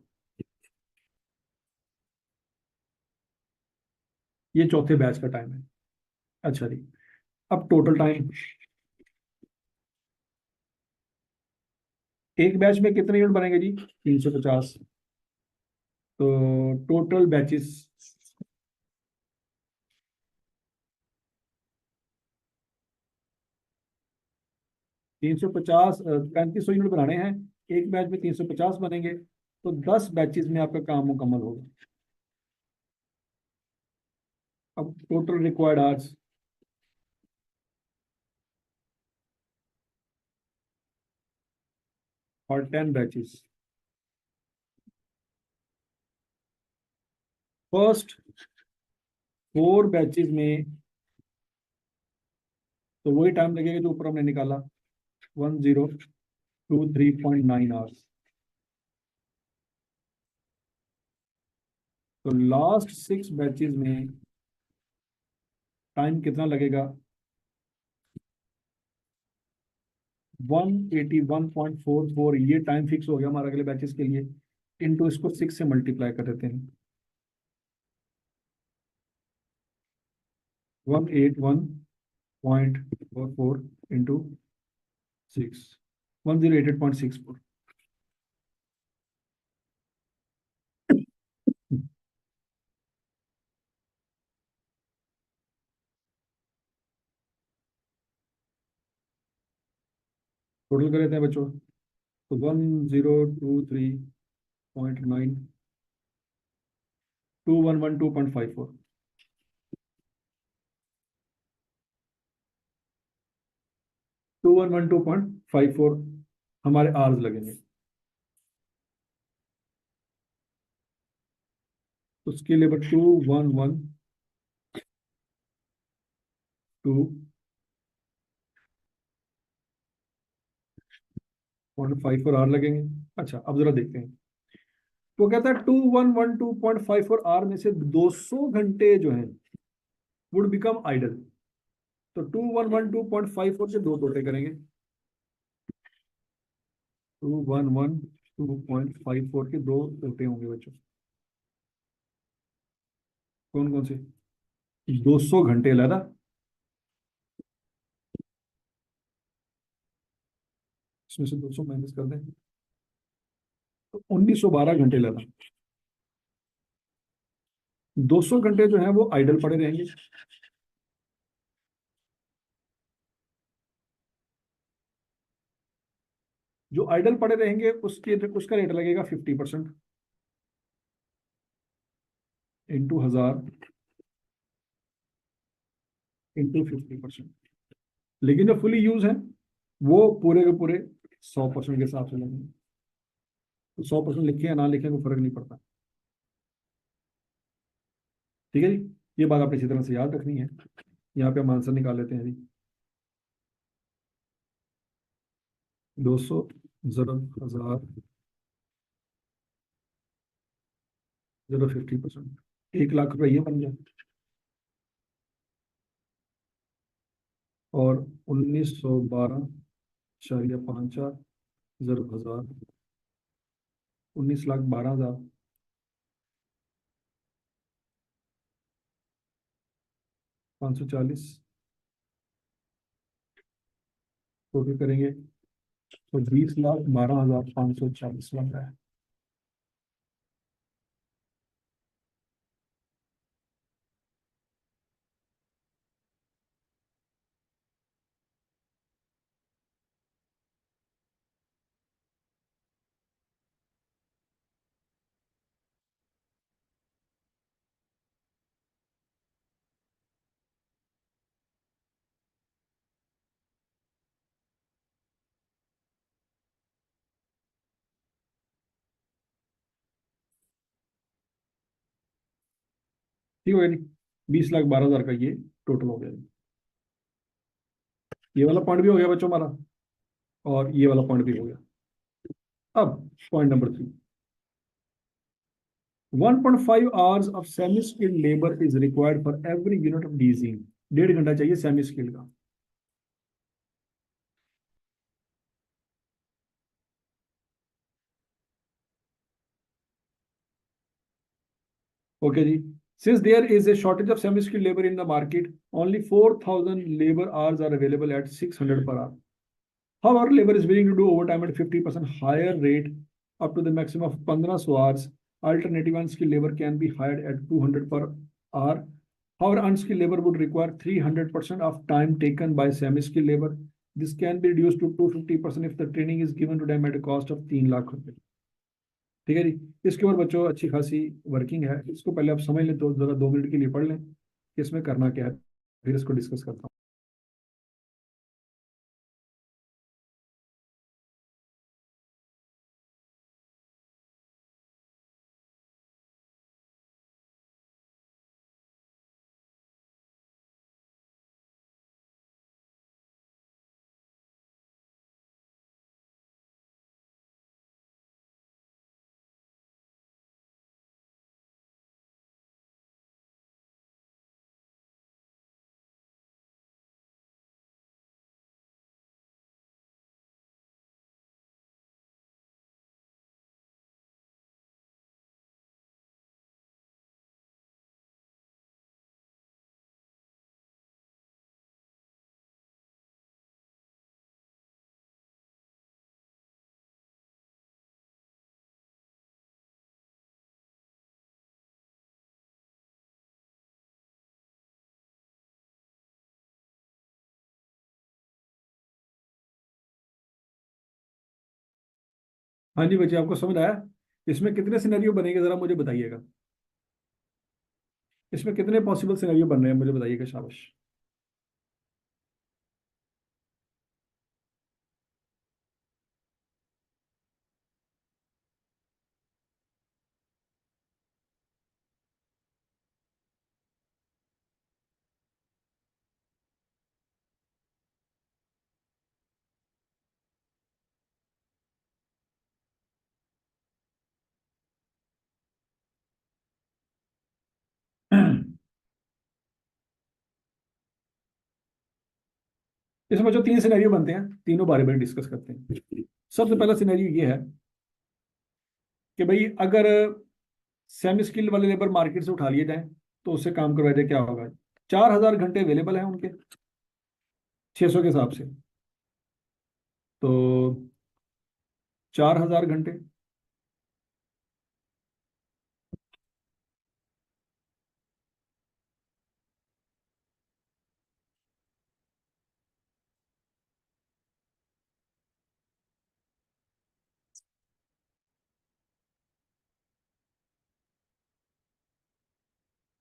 ये चौथे बैच का टाइम है। अच्छा जी, अब टोटल टाइम एक बैच में कितने यूनिट बनेंगे जी? 350। तो टोटल बैचेस 350 3500 यूनिट बनाने हैं। एक बैच में 350 बनेंगे, तो 10 बैचेस में आपका काम मुकम्मल होगा। अब टोटल रिक्वायर्ड आवर्स और 10 बैचेस। फर्स्ट 4 बैचेस में तो वही टाइम लगेगा जो ऊपर हमने निकाला, 1023.9 आवर्स। तो लास्ट 6 बैचेस में टाइम कितना लगेगा? 181.44 ये टाइम फिक्स हो गया हमारे अगले बैचेस के लिए। इनटू इसको 6 से मल्टीप्लाई कर देते हैं। 181.44 इंटू 6, 1088.64। टोटल कर लेते हैं बच्चों। तो 1023.9 2112.54 2112.54 हमारे आवर्स लगेंगे। उसके लिए 2112.54 आवर लगेंगे। अच्छा, अब जरा देखते हैं। तो कहता है 2112.54 आवर में से 200 घंटे जो है वुड बिकम आइडल। तो 2112.54 से दो टोटे करेंगे। 2112.54 के दो टोटे होंगे बच्चों। कौन कौन से? 200 घंटे लगा, इसमें से 200 माइनस कर दें तो 1912 घंटे लगा। 200 घंटे जो है वो आइडल पड़े रहेंगे। जो आइडल पड़े रहेंगे उसका रेट लगेगा 50% इंटू 1000 इंटू 50%। लेकिन जो फुली यूज है वो पूरे के पूरे 100% के हिसाब से लगेंगे। तो 100% लिखे या ना लिखे को फर्क नहीं पड़ता। ठीक है जी, ये बात आपने इसी तरह से याद रखनी है। यहाँ पे हम आंसर निकाल लेते हैं जी। 200 ज़रब 1000 ज़रब 50%, 1 लाख रुपये ये बन गया। और 1912.54 ज़रब 1000, 19,12,000, 540 टोटल करेंगे तो 20,12,540 बन रहा है। ठीक हो गया नहीं? 20,12,000 का ये टोटल हो गया जी। ये वाला पॉइंट भी हो गया बच्चों हमारा, और ये वाला पॉइंट भी हो गया। अब point number 3, 1.5 hours of semi skilled labour is required for every unit of DG. 1.5 घंटा चाहिए सेमी स्किल्ड का। ओके जी। Since there is a shortage of semi-skilled labor in the market, only 4,000 labor hours are available at 600 per hour. However, labor is willing to do overtime at 50% higher rate up to the maximum of 1500 hours. Alternative unskilled labor can be hired at 200 per hour. However, unskilled labor would require 300% of time taken by semi-skilled labor. This can be reduced to 250% if the training is given to them at a cost of 3 lakh रुपए। ठीक है जी। इसके ऊपर बच्चों अच्छी खासी working है, इसको पहले आप समझ लें तो जरा 2 मिनट के लिए पढ़ लें कि इसमें करना क्या है, फिर इसको डिस्कस करता हूँ। हाँ जी बच्चे, आपको समझ आया? इसमें कितने सिनेरियो बनेंगे जरा मुझे बताइएगा। इसमें कितने पॉसिबल सिनेरियो बन रहे हैं मुझे बताइएगा, शाबाश। इसमें बच्चों 3 सिनेरियो बनते हैं, तीनों बारे में डिस्कस करते हैं। सबसे पहला सिनेरियो ये है कि भाई अगर सेमी स्किल वाले लेबर मार्केट से उठा लिए जाएं तो उससे काम करवाया जाए, क्या होगा? 4,000 घंटे अवेलेबल हैं उनके 600 के हिसाब से। तो 4,000 घंटे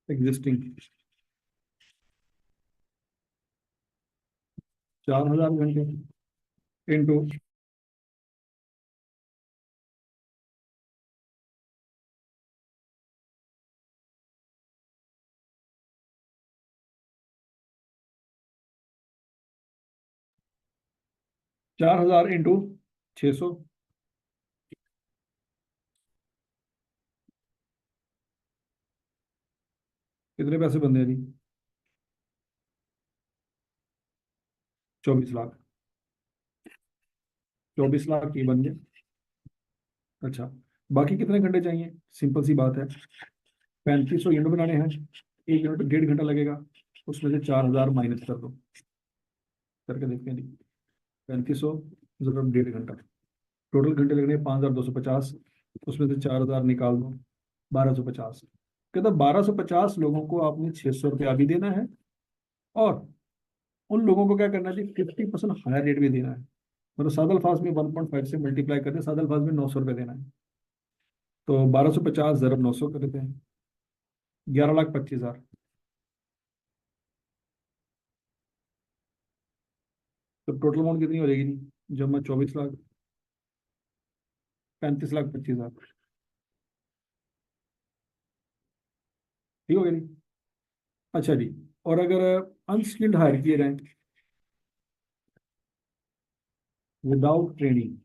एग्जिस्टिंग, 4,000 घंटे इंटू 4,000 इंटू 600, कितने पैसे बनते हैं जी? 24 लाख। 24 लाख ये बन गए। अच्छा, बाकी कितने घंटे चाहिए? सिंपल सी बात है, 3500 यूनिट बनाने हैं, 1 यूनिट 1.5 घंटा लगेगा, उसमें से 4,000 माइनस कर दो, करके देखते हैं जी। 3500 जरूर 1.5 घंटा, टोटल घंटे लगने 5,250, उसमें से 4,000 निकाल दो, 1,250। कहता 1,250 लोगों को आपने 600 रुपया भी देना है, और उन लोगों को क्या करना है? 50% हायर रेट भी देना है। मतलब सादल फाज में 1.5 से मल्टीप्लाई करते हैं, सादल फाज में 900 रुपये देना है। तो 1,250 ज़रब 900 कर देते हैं, 11,25,000। तो टोटल अमाउंट कितनी हो जाएगी जी? जब मैं 24 लाख, 35,25,000। ठीक हो गया जी। अच्छा जी, और अगर अनस्किल्ड हायर किए जाएं विदाउट ट्रेनिंग,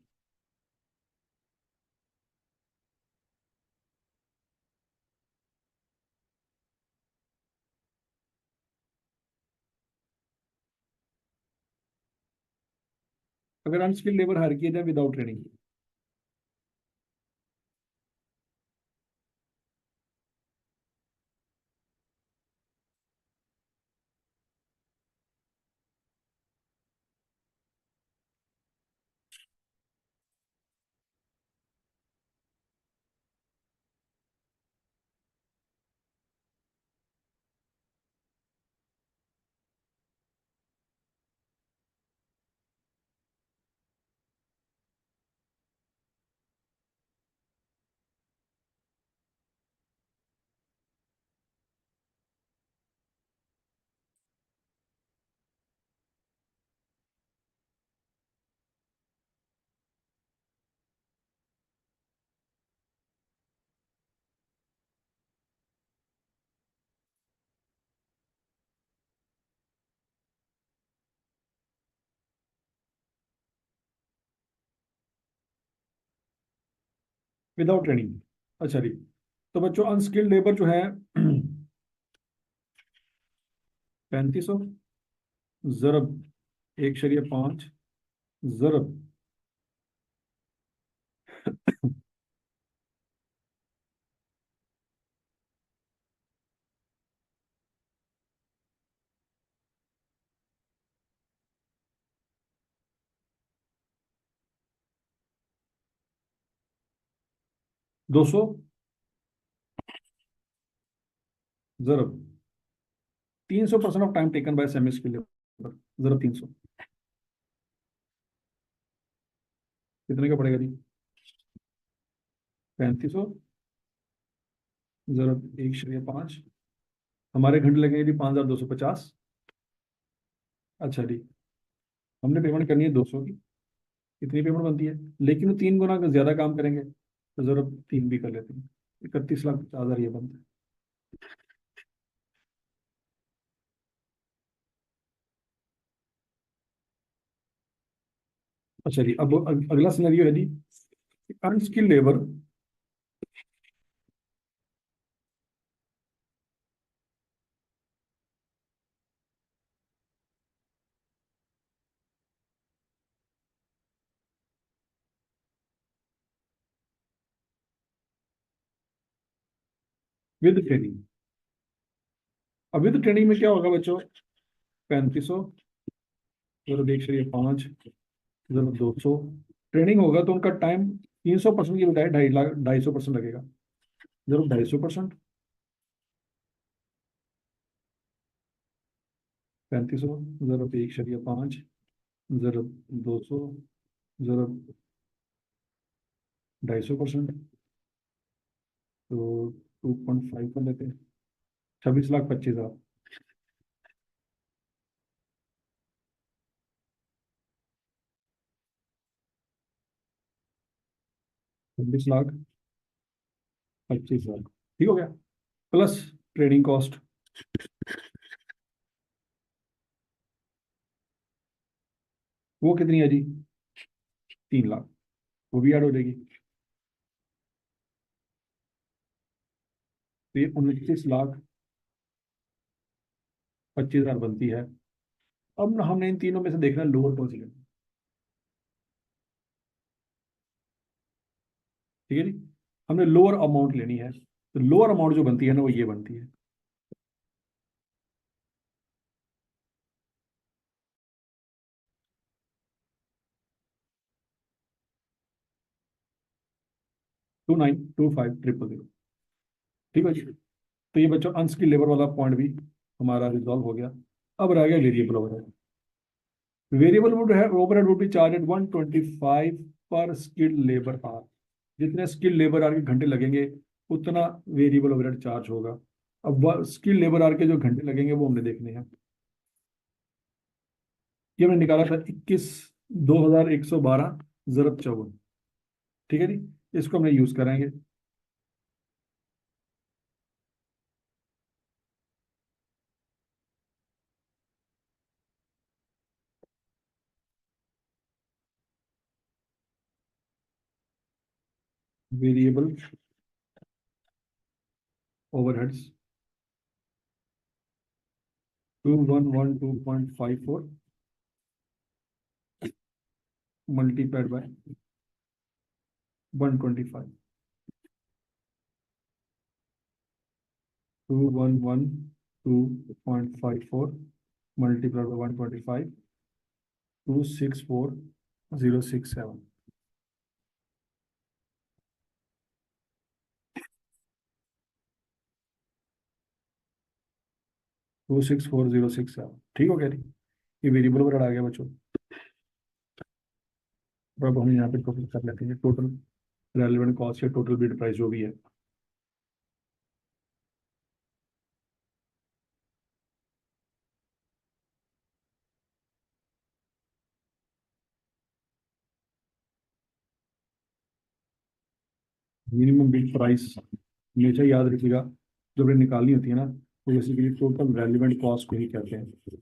अगर अनस्किल्ड लेबर हायर किए जाए विदाउट ट्रेनिंग। Without training. अच्छा जी, तो बच्चों अनस्किल्ड लेबर जो है 3500 ज़रब 1.5 ज़रब 200 ज़रब 300% of time taken by semi skilled labour, ज़रब 300 कितने का पड़ेगा जी? 3500 ज़रब 1.5, हमारे घंटे लगेंगे जी 5250। अच्छा जी, हमने पेमेंट करनी है 200 की, कितनी पेमेंट बनती है? लेकिन वो 3 गुना ज्यादा काम करेंगे तो ज़रब 3 भी कर लेते हैं, 31,50,000 ये बनता है। अच्छा जी, अब अगला सिनेरियो है जी, अनस्किल्ड लेबर विद ट्रेनिंग। अब विद ट्रेनिंग में क्या होगा बच्चों? 3500 ज़रब 1.5 ज़रब 200, ट्रेनिंग होगा तो उनका टाइम 300% की बजाय 2.5 लाख 250% लगेगा। ज़रब 250%, 3500 ज़रब 1.5 ज़रब 200 ज़रब 250%, तो 2.5 कर लेते हैं, 26,25,000। 26,25,000 ठीक हो गया, प्लस ट्रेनिंग कॉस्ट। वो कितनी है जी? 3 लाख, वो भी ऐड हो जाएगी, तो ये 29,25,000 बनती है। अब ना हमने इन तीनों में से देखना है लोअर कौन सी लेनी। ठीक है जी, हमने लोअर अमाउंट लेनी है, तो लोअर अमाउंट जो बनती है ना वो ये बनती है। Two nine two five triple zero ठीक है जी, तो ये बच्चों अनस्किल लेबर वाला पॉइंट भी हमारा रिजॉल्व हो गया। अब रह गया वेरिएबल ओवरहेड। वेरिएबल वुड है overhead would be charge at 125 पर स्किल्ड लेबर आवर। जितने स्किल्ड लेबर आवर के घंटे लगेंगे उतना वेरिएबल ओवरहेड चार्ज होगा। अब स्किल्ड लेबर आवर के जो घंटे लगेंगे वो हमने देखने हैं। ये हमने निकाला था 21,212 ज़रब 54। ठीक है जी, इसको हमने यूज करेंगे। Variable overheads 2112.54 multiplied by 125। 2112.54 multiplied by 125 264067। 264067 ठीक हो गया जी। ये वेरिएबल ओवरहेड आ गया बच्चों। अब हम यहाँ पे टोटल कर लेते हैं टोटल रेलेवेंट कॉस्ट या टोटल बिड प्राइस जो भी है। मिनिमम बिड प्राइस हमेशा याद रखिएगा, जब ये निकालनी होती है ना तो बेसिकली टोटल रेलिवेंट कॉस्ट को ही कहते हैं।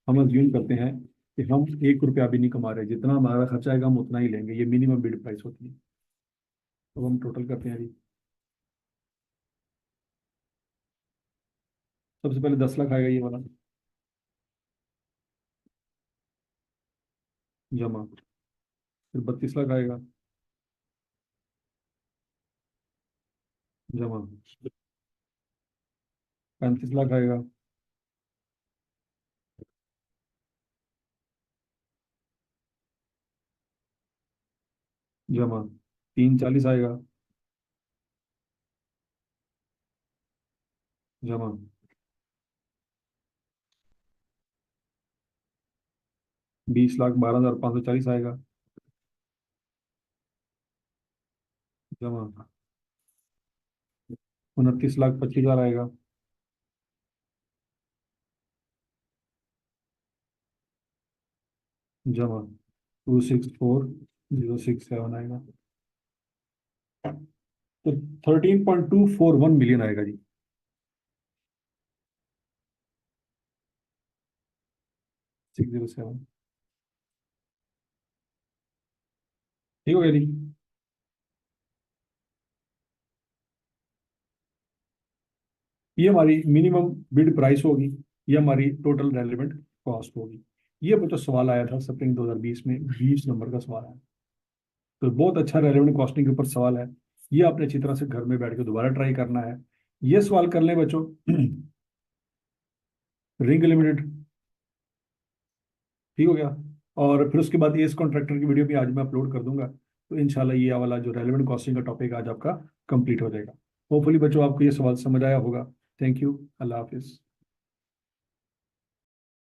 हम अज्यूम करते हैं कि हम 1 रुपया भी नहीं कमा रहे, जितना हमारा खर्चा आएगा हम उतना ही लेंगे, ये मिनिमम बिड प्राइस होती है। तो हम टोटल करते हैं जी। सबसे पहले 10 लाख आएगा ये वाला, जमा। फिर 32 लाख आएगा, जमा। 35 लाख आएगा, जमा। 3 40 आएगा, जमा। 20,12,540 आएगा, जमा। 29,25,000 आएगा, जमा। 264067 आएगा। तो 13.241 मिलियन आएगा जी। 607 ठीक हो गया जी। ये हमारी मिनिमम बिड प्राइस होगी, ये हमारी टोटल रेलिवेंट कॉस्ट होगी। ये बच्चों सवाल आया था स्प्रिंग 2020 में, 20 नंबर का सवाल आया। तो बहुत अच्छा रेलिवेंट कॉस्टिंग के ऊपर सवाल है। ये आपने अच्छी तरह से घर में बैठ के दोबारा ट्राई करना है। ये सवाल कर लें बच्चों रिंग लिमिटेड ठीक हो गया। और फिर उसके बाद ये इस कॉन्ट्रैक्टर की वीडियो भी आज मैं अपलोड कर दूंगा, तो इंशाल्लाह ये वाला जो रेलिवेंट कॉस्टिंग का टॉपिक आज आपका कंप्लीट हो जाएगा। होपफुली बच्चों आपको ये सवाल समझ आया होगा। थैंक यू, अल्लाह हाफिज़।